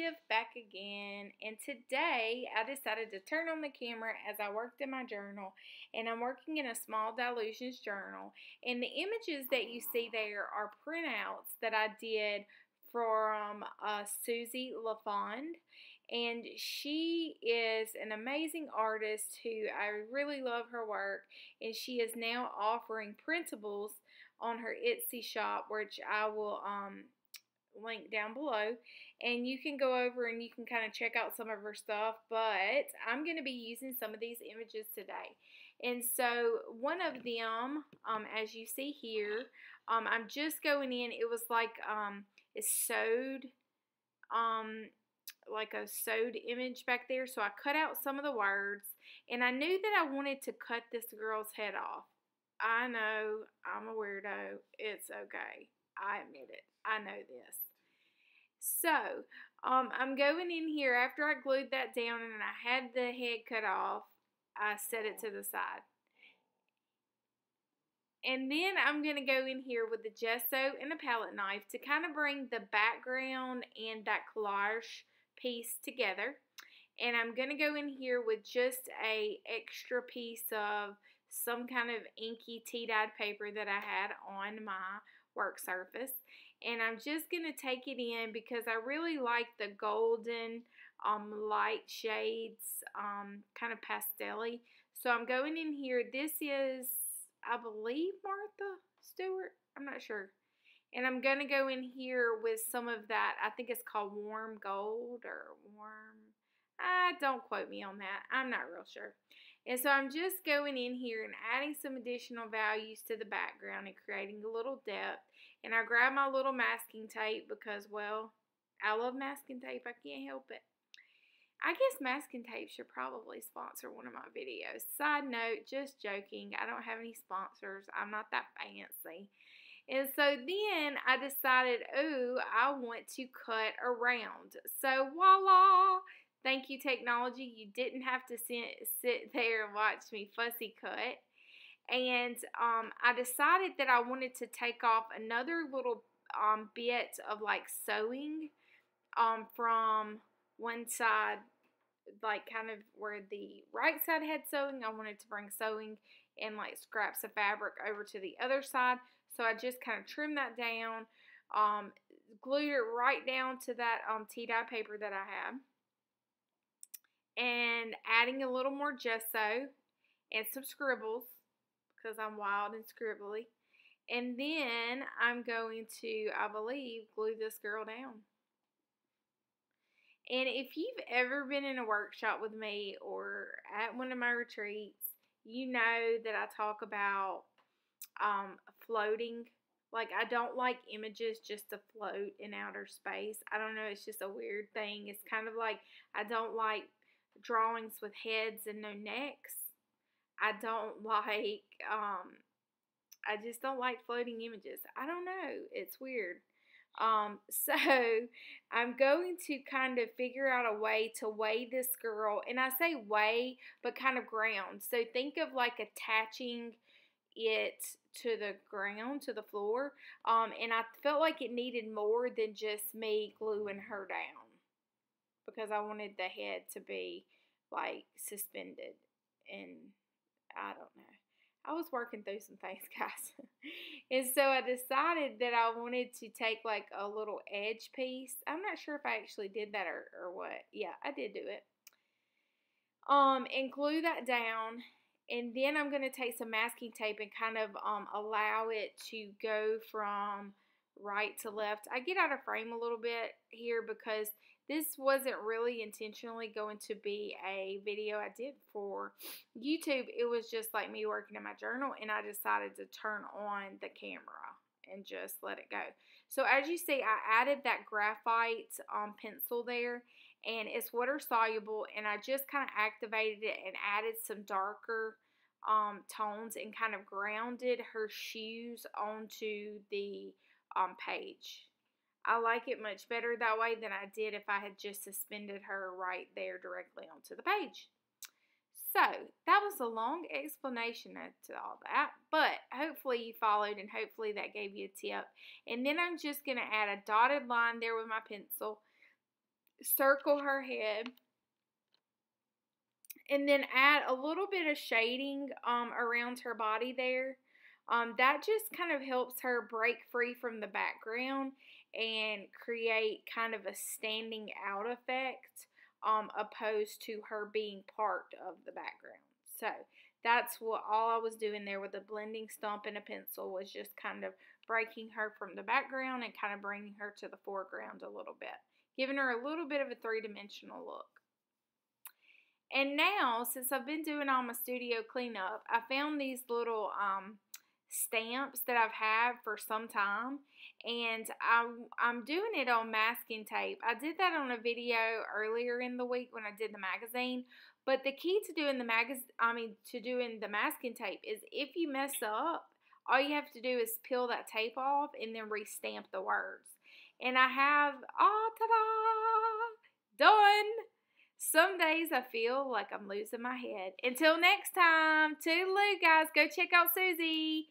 Creative back again, and today I decided to turn on the camera as I worked in my journal, and I'm working in a small dilutions journal, and the images that you see there are printouts that I did from Susie LaFond, and she is an amazing artist who I really love her work, and she is now offering printables on her Etsy shop, which I will link down below, and you can go over and you can kind of check out some of her stuff, but I'm going to be using some of these images today. And so one of them, as you see here, I'm just going in, it was like it's sewed, like a sewed image back there, so I cut out some of the words, and I knew that I wanted to cut this girl's head off. I know, I'm a weirdo, it's okay, I admit it, I know this. So, I'm going in here after I glued that down and I had the head cut off. I set it to the side. And then I'm going to go in here with the gesso and a palette knife to kind of bring the background and that collage piece together. And I'm going to go in here with just a extra piece of some kind of inky tea-dyed paper that I had on my work surface. And I'm just going to take it in because I really like the golden light shades, kind of pastel-y. So I'm going in here. This is, I believe, Martha Stewart. I'm not sure. And I'm going to go in here with some of that, I think it's called warm gold or warm, don't quote me on that. I'm not real sure. And so I'm just going in here and adding some additional values to the background and creating a little depth. And I grab my little masking tape because, well, I love masking tape. I can't help it. I guess masking tape should probably sponsor one of my videos. Side note, just joking. I don't have any sponsors. I'm not that fancy. And so then I decided, ooh, I want to cut around. So voila! Thank you, technology. You didn't have to sit there and watch me fussy cut. And I decided that I wanted to take off another little bit of like sewing from one side, like kind of where the right side had sewing. I wanted to bring sewing and like scraps of fabric over to the other side. So I just kind of trimmed that down, glued it right down to that tea-dye paper that I had. And adding a little more gesso and some scribbles because I'm wild and scribbly. And then I'm going to, I believe, glue this girl down. And if you've ever been in a workshop with me or at one of my retreats, you know that I talk about floating. Like, I don't like images just to float in outer space. I don't know, it's just a weird thing. It's kind of like I don't like drawings with heads and no necks. I don't like, I just don't like floating images. I don't know. It's weird. So I'm going to kind of figure out a way to weigh this girl. And I say weigh, but kind of ground. So think of like attaching it to the ground, to the floor. And I felt like it needed more than just me gluing her down, because I wanted the head to be like suspended, and I don't know. I was working through some things, guys. And so I decided that I wanted to take like a little edge piece. I'm not sure if I actually did that or what. Yeah, I did do it. And glue that down. And then I'm going to take some masking tape and kind of allow it to go from right to left. I get out of frame a little bit here because this wasn't really intentionally going to be a video I did for YouTube. It was just like me working in my journal, and I decided to turn on the camera and just let it go. So as you see, I added that graphite pencil there, and it's water soluble, and I just kind of activated it and added some darker tones and kind of grounded her shoes onto the page. I like it much better that way than I did if I had just suspended her right there directly onto the page. So, that was a long explanation to all that, but hopefully you followed and hopefully that gave you a tip. And then I'm just going to add a dotted line there with my pencil circle her head, and then add a little bit of shading around her body there. That just kind of helps her break free from the background and create kind of a standing out effect, opposed to her being part of the background. So that's what all I was doing there with a blending stump and a pencil, was just kind of breaking her from the background and kind of bringing her to the foreground a little bit, giving her a little bit of a three-dimensional look. And now, since I've been doing all my studio cleanup, I found these little stamps that I've had for some time, and I'm doing it on masking tape. I did that on a video earlier in the week when I did the magazine. But the key to doing the masking tape is, if you mess up, all you have to do is peel that tape off and then restamp the words. And I have, ta-da, done. Some days I feel like I'm losing my head. Until next time, toodaloo, guys. Go check out Susie.